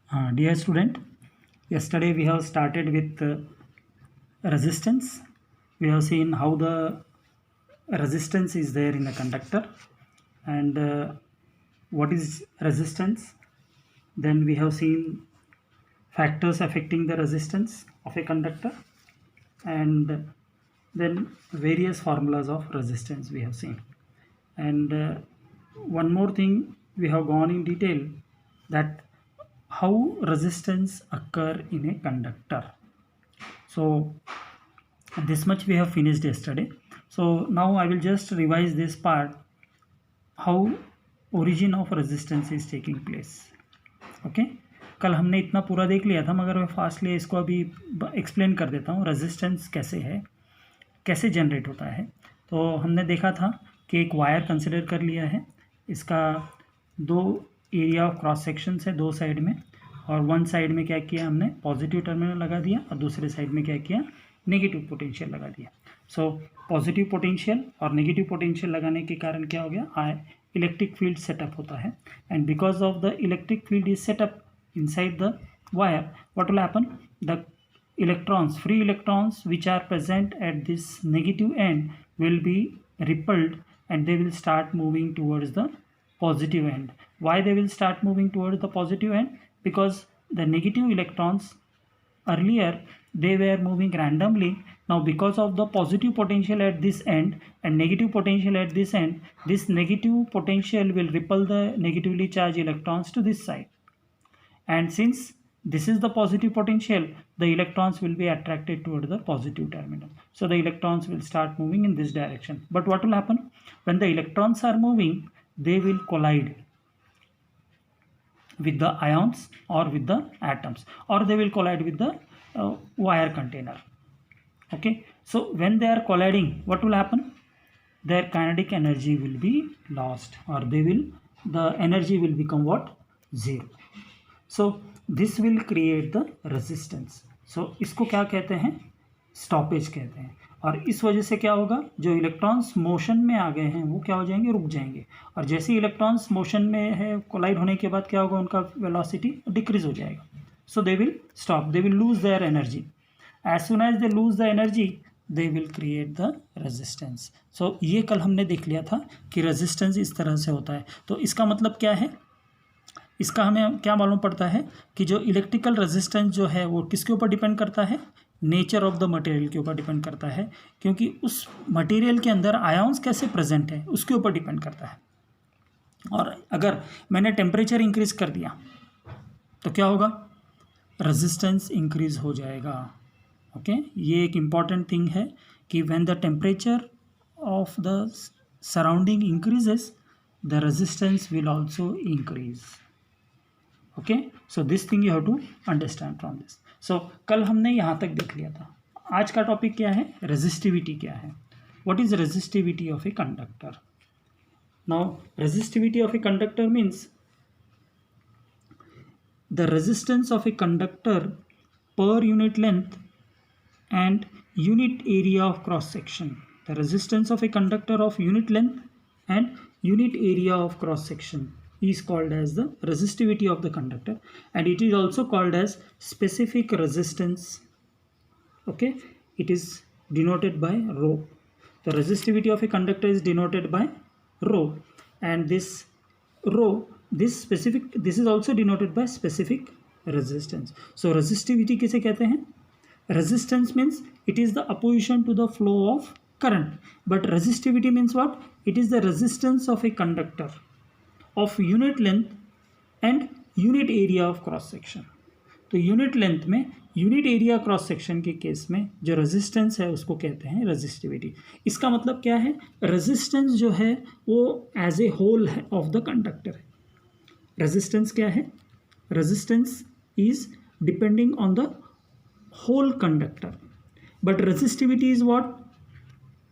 Dear student, yesterday we have started with resistance. We have seen how the resistance is there in the conductor and what is resistance. Then we have seen factors affecting the resistance of a conductor, and then various formulas of resistance we have seen. And one more thing we have gone in detail, that how resistance occur in a conductor. So this much we have finished yesterday. So now I will just revise this part, how origin of resistance is taking place. Okay कल हमने इतना पूरा देख लिया था, मगर मैं fastly इसको अभी एक्सप्लेन कर देता हूँ रेजिस्टेंस कैसे है, कैसे जनरेट होता है. तो हमने देखा था कि एक वायर कंसिडर कर लिया है, इसका दो एरिया ऑफ क्रॉस सेक्शन है दो साइड में, और वन साइड में क्या किया हमने पॉजिटिव टर्मिनल लगा दिया और दूसरे साइड में क्या किया नेगेटिव पोटेंशियल लगा दिया. सो पॉजिटिव पोटेंशियल और नेगेटिव पोटेंशियल लगाने के कारण क्या हो गया, इलेक्ट्रिक फील्ड सेटअप होता है. And because of the electric field is setup inside the wire, what will happen, the electrons, free electrons which are present at this negative end will be repelled and they will start moving towards the positive end. Why they will start moving towards the positive end? Because the negative electrons earlier they were moving randomly. Now because of the positive potential at this end and negative potential at this end, this negative potential will repel the negatively charged electrons to this side. And since this is the positive potential, the electrons will be attracted toward the positive terminal. So the electrons will start moving in this direction. But what will happen? When the electrons are moving, they will collide with the ions or with the atoms, or they will collide with the wire container. Okay. So when they are colliding, what will happen? Their kinetic energy will be lost, or the energy will become what? Zero. So this will create the resistance. So इसको क्या कहते हैं? Stoppage कहते हैं. और इस वजह से क्या होगा, जो इलेक्ट्रॉन्स मोशन में आ गए हैं वो क्या हो जाएंगे, रुक जाएंगे. और जैसे ही इलेक्ट्रॉन्स मोशन में है, कोलाइड होने के बाद क्या होगा, उनका वेलोसिटी डिक्रीज हो जाएगा. So they will stop, they will lose their energy. As soon as they lose the energy they will create the resistance. So ये कल हमने देख लिया था कि रेजिस्टेंस इस तरह से होता है. तो इसका मतलब क्या है, इसका हमें क्या मालूम पड़ता है कि जो इलेक्ट्रिकल रेजिस्टेंस जो है वो किसके ऊपर डिपेंड करता है, नेचर ऑफ द मटेरियल के ऊपर डिपेंड करता है, क्योंकि उस मटेरियल के अंदर आयंस कैसे प्रेजेंट है उसके ऊपर डिपेंड करता है. और अगर मैंने टेम्परेचर इंक्रीज कर दिया तो क्या होगा, रेजिस्टेंस इंक्रीज हो जाएगा. ओके ये एक इम्पॉर्टेंट थिंग है कि when the temperature of the surrounding increases the resistance will also increase. Okay so this thing you have to understand from this. So कल हमने यहाँ तक देख लिया था. आज का टॉपिक क्या है, रेजिस्टिविटी क्या है. What is resistivity of a conductor. Now resistivity of a conductor means the resistance of a conductor per unit length and unit area of cross section. The resistance of a conductor of unit length and unit area of cross section is called as the resistivity of the conductor, and it is also called as specific resistance. Okay, it is denoted by rho. The resistivity of a conductor is denoted by rho, and this rho, this is also denoted by specific resistance. So resistivity किसे कहते हैं? Resistance means it is the opposition to the flow of current, but resistivity means what? It is the resistance of a conductor of unit length and unit area of cross section. तो unit length में unit area cross section के case में जो resistance है उसको कहते हैं resistivity. इसका मतलब क्या है, रेजिस्टेंस जो है वो एज ए होल है ऑफ द कंडक्टर है. रेजिस्टेंस क्या है, resistance is depending on the whole conductor, but resistivity is what,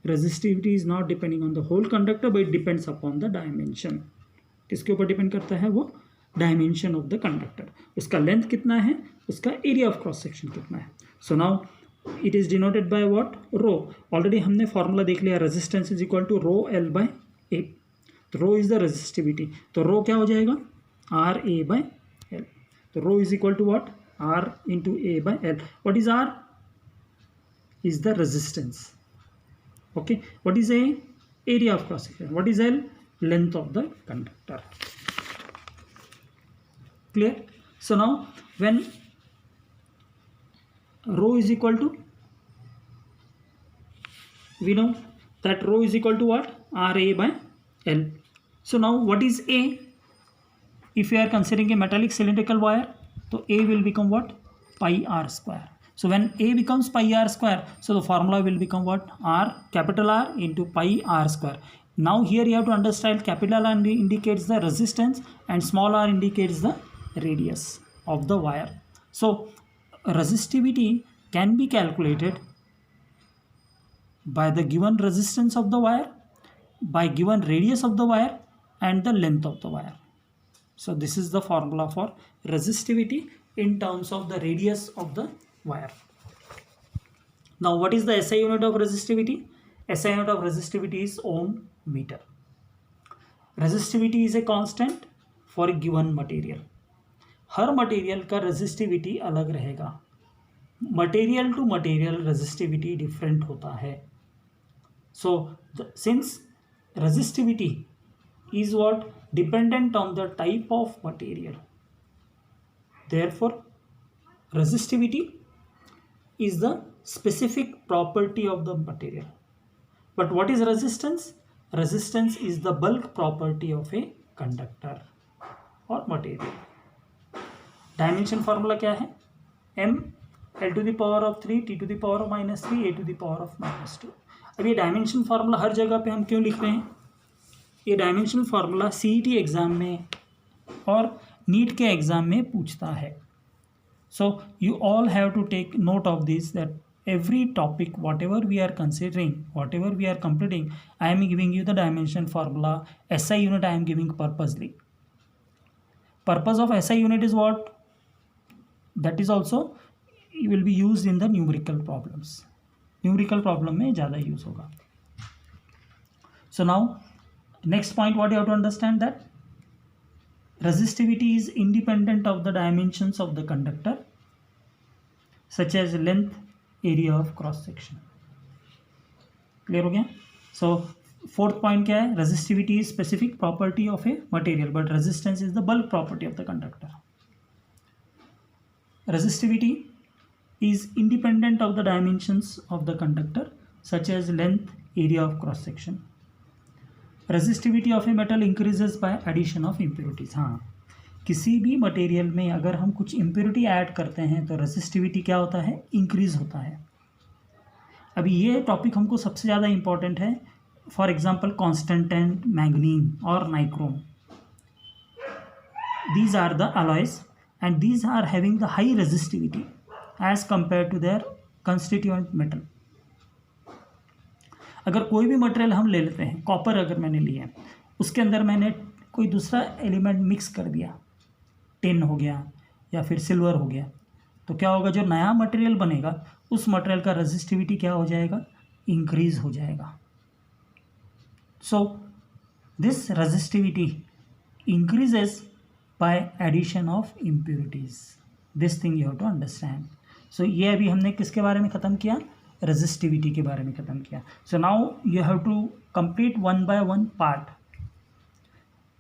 resistivity is not depending on the whole conductor but it depends upon the dimension. किसके ऊपर depend करता है, वो dimension of the conductor. उसका length कितना है, उसका area of cross section कितना है. So now it is denoted by what, rho. Already हमने फॉर्मूला देख लिया, resistance is equal to rho L by A. तो रो इज द रेजिस्टिविटी, तो रो क्या हो जाएगा, R A by L. So rho is equal to what? R into A by L. What is R? Is the resistance. Okay. What is A? Area of cross section. What is L? Length of the conductor. Clear? So now when rho is equal to, we know that rho is equal to what? RA by L. So now what is A? If you are considering a metallic cylindrical wire, so A will become what? Pi R square. So when A becomes pi R square, so the formula will become what? R, capital R into pi R square. Now here you have to understand capital R indicates the resistance and small r indicates the radius of the wire. So resistivity can be calculated by the given resistance of the wire, by given radius of the wire and the length of the wire. So this is the formula for resistivity in terms of the radius of the wire. Now what is the SI unit of resistivity? SI unit of resistivity is ohm meter. Resistivity is a constant for a given material. हर material का resistivity अलग रहेगा. Material to material resistivity different होता है. So since resistivity is what? Dependent on the type of material. Therefore resistivity is the specific property of the material. But what is resistance? Resistance is the bulk property of a conductor or material. Dimension formula क्या है? m l to the power of 3 t to the power of -3 a to the power of -2. अब ये dimension formula हर जगह पे हम क्यों लिख रहे हैं? ये डायमेंशनल फार्मूला CET एग्ज़ाम में और नीट के एग्ज़ाम में पूछता है. So you all have to take note of this that every topic whatever we are considering, whatever we are completing, I am giving you the dimension formula. SI unit I am giving purposely. Purpose of SI unit is what? That is also will be used in the numerical problems. Numerical problem में ज़्यादा use होगा. So now next point what you have to understand, that resistivity is independent of the dimensions of the conductor such as length, area of cross section. Clear हो गया? So fourth point क्या है? Resistivity is specific property of a material but resistance is the bulk property of the conductor. Resistivity is independent of the dimensions of the conductor such as length, area of cross section. Resistivity of a metal increases by addition of impurities. हाँ, किसी भी material में अगर हम कुछ impurity add करते हैं तो रेजिस्टिविटी क्या होता है? इंक्रीज होता है. अभी ये टॉपिक हमको सबसे ज़्यादा इंपॉर्टेंट है. फॉर एग्जांपल कॉन्स्टेंटेन, मैग्नीन और nichrome, these are the alloys and these are having the high resistivity as compare to their constituent metal. अगर कोई भी मटेरियल हम ले लेते हैं, कॉपर अगर मैंने लिया, उसके अंदर मैंने कोई दूसरा एलिमेंट मिक्स कर दिया, टिन हो गया या फिर सिल्वर हो गया, तो क्या होगा? जो नया मटेरियल बनेगा उस मटेरियल का रेजिस्टिविटी क्या हो जाएगा? इंक्रीज हो जाएगा. So this resistivity increases by addition of impurities. This thing you have to understand. So ये अभी हमने किसके बारे में ख़त्म किया? रेजिस्टिविटी के बारे में ख़त्म किया. So now you have to complete one by one part.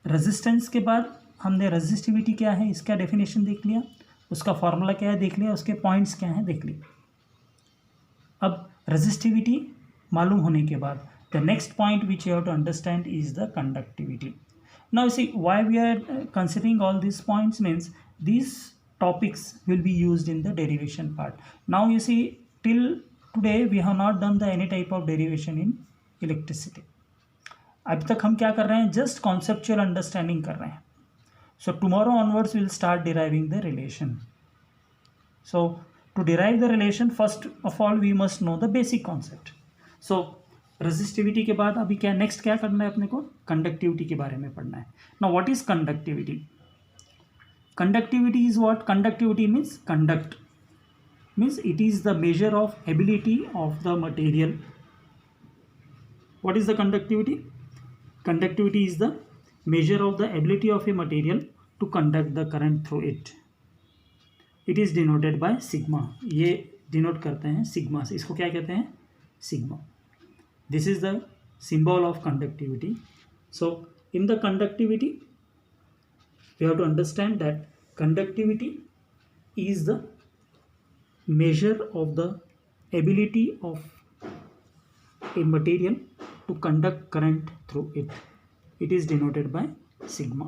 Resistance के बाद हमने रेजिस्टिविटी क्या है इसका डेफिनेशन देख लिया, उसका फॉर्मूला क्या है देख लिया, उसके पॉइंट्स क्या हैं देख लिए. अब रेजिस्टिविटी मालूम होने के बाद the next point which you have to understand is the conductivity. Now see why we are considering all this points means these topics will be used in the derivation part. Now you see till today we have not done the any type of derivation in electricity. अभी तक हम क्या कर रहे हैं? Just conceptual understanding कर रहे हैं. So tomorrow onwards will start deriving the relation. So to derive the relation first of all we must know the basic concept. So resistivity के बाद अभी क्या नेक्स्ट क्या करना है अपने को? कंडक्टिविटी के बारे में पढ़ना है. Now what is conductivity? Conductivity is what? Conductivity means conduct means it is the measure of ability of the material. What is the conductivity? Conductivity is the measure of the ability of a material to conduct the current through it. It is denoted by sigma, ये denote करते हैं sigma से, इसको क्या कहते हैं, sigma. This is the symbol of conductivity. So in the conductivity we have to understand that conductivity is the measure of the ability of a material to conduct current through it. It is denoted by sigma.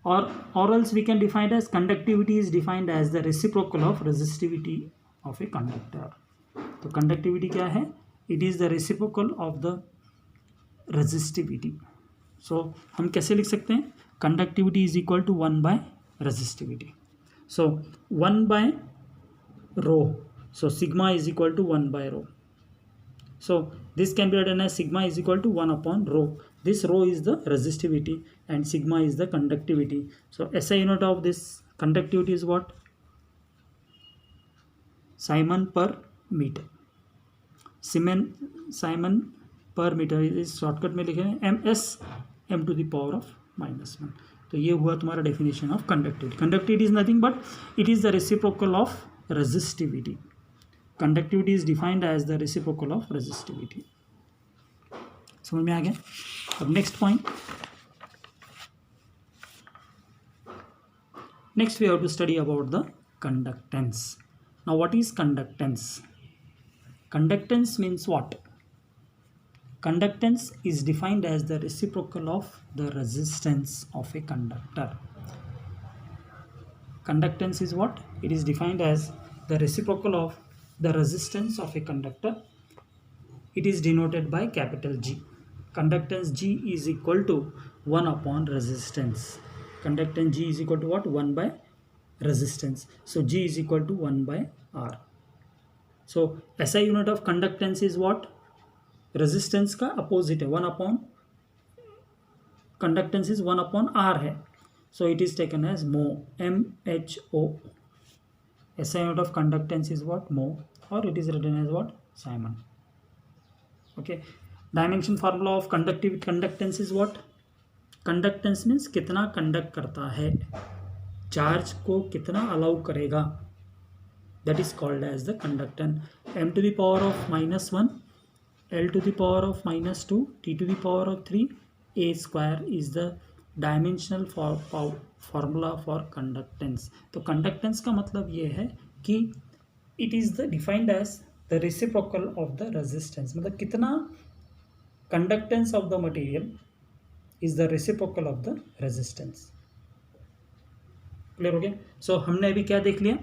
Or else we can define it as conductivity is defined as the reciprocal of resistivity of a conductor. तो conductivity क्या है, it is the reciprocal of the resistivity. So हम कैसे लिख सकते हैं, conductivity is equal to 1 by resistivity. So 1 by rho, so sigma is equal to 1 by rho. So this can be written as sigma is equal to 1 upon rho. This rho is the resistivity and sigma is the conductivity. So SI unit of this conductivity is what, Simon per meter. Simon per meter इस shortcut में लिखे हैं MS m to the power of -1. तो ये हुआ तुम्हारा definition of conductivity. Conductivity is nothing but it is the reciprocal of resistivity. Conductivity is defined as the reciprocal of resistivity. समझ में आ गया. अब next point, next we have to study about the conductance. Now what is conductance? Conductance means what? Conductance is defined as the reciprocal of the resistance of a conductor. Conductance is what? It is defined as the reciprocal of the resistance of a conductor. It is denoted by capital G. Conductance G is equal to 1 upon resistance. Conductance G is equal to what? 1 by resistance. So G is equal to 1 by R. So SI unit of conductance is what? Resistance का opposite है, 1 upon, conductance is 1 upon R है. So it is taken as mho, MHO. SI unit of conductance is what? Mho, or it is written as what? Simon. Okay. Dimension formula of conductance is what? Conductance means कितना conduct करता है, charge को कितना allow करेगा. That is called as the conductance. M to the power of -1, L to the power of -2, T to the power of 3, A square is the dimensional formula for conductance. तो conductance का मतलब ये है कि it is the defined as the reciprocal of the resistance. मतलब कितना conductance of the material is the reciprocal of the resistance. Clear हो गया. सो हमने अभी क्या देख लिया,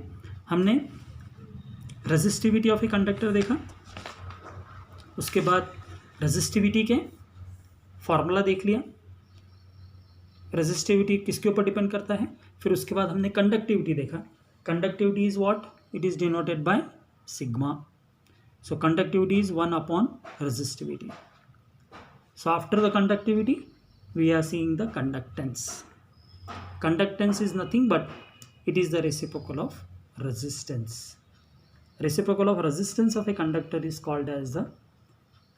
हमने resistivity of a conductor देखा, उसके बाद रेजिस्टिविटी के फॉर्मूला देख लिया, रेजिस्टिविटी किसके ऊपर डिपेंड करता है. फिर उसके बाद हमने कंडक्टिविटी देखा. Conductivity is what? It is denoted by sigma. So conductivity is 1 upon resistivity. So after the conductivity we are seeing the conductance. Conductance is nothing but it is the reciprocal of resistance. Reciprocal of resistance of a conductor is called as the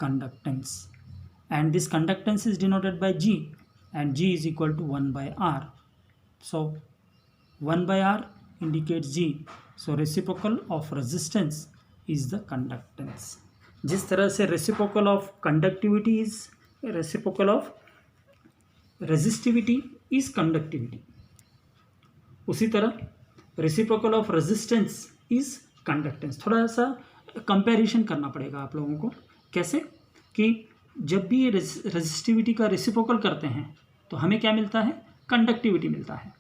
conductance, and this conductance is denoted by G, and G is equal to 1 by R. So 1 by R indicates G. So reciprocal of resistance is the conductance. जिस तरह से reciprocal of conductivity is reciprocal of resistivity is conductivity, उसी तरह reciprocal of resistance is conductance. थोड़ा सा comparison करना पड़ेगा आप लोगों को. कैसे कि जब भी रेजिस्टिविटी का रेसिप्रोकल करते हैं तो हमें क्या मिलता है, कंडक्टिविटी मिलता है,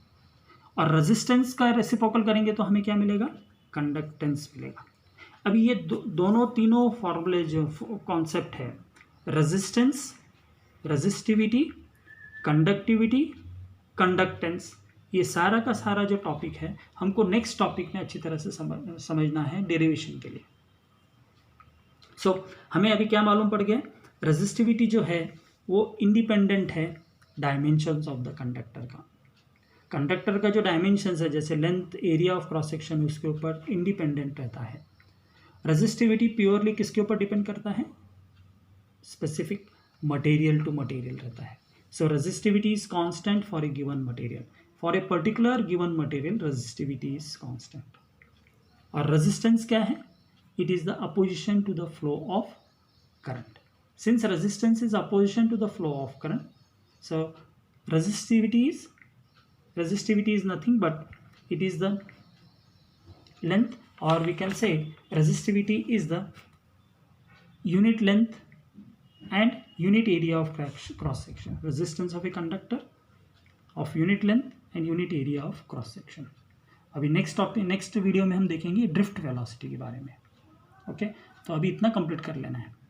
और रेजिस्टेंस का रेसिप्रोकल करेंगे तो हमें क्या मिलेगा, कंडक्टेंस मिलेगा. अभी ये दोनों तीनों फॉर्मूले जो कॉन्सेप्ट है, रेजिस्टेंस, रेजिस्टिविटी, कंडक्टिविटी, कंडक्टेंस, ये सारा का सारा जो टॉपिक है हमको नेक्स्ट टॉपिक में अच्छी तरह से समझना है डेरिवेशन के लिए. सो हमें अभी क्या मालूम पड़ गया, रेजिस्टिविटी जो है वो इंडिपेंडेंट है डायमेंशंस ऑफ द कंडक्टर का. कंडक्टर का जो डायमेंशंस है जैसे length, area of cross section, उसके ऊपर इंडिपेंडेंट रहता है. रेजिस्टिविटी प्योरली किसके ऊपर डिपेंड करता है, स्पेसिफिक मटेरियल टू मटेरियल रहता है. So resistivity is constant for a given material. For a particular given material resistivity is constant. और रेजिस्टेंस क्या है? It is the opposition to the flow of current. Since resistance is opposition to the flow of current, so resistivity is nothing but it is the length, or we can say resistivity is the unit length and unit area of cross section. Resistance of a conductor of unit length and unit area of cross section. अभी next video में हम देखेंगे drift velocity के बारे में। Okay, तो अभी इतना कंप्लीट कर लेना है।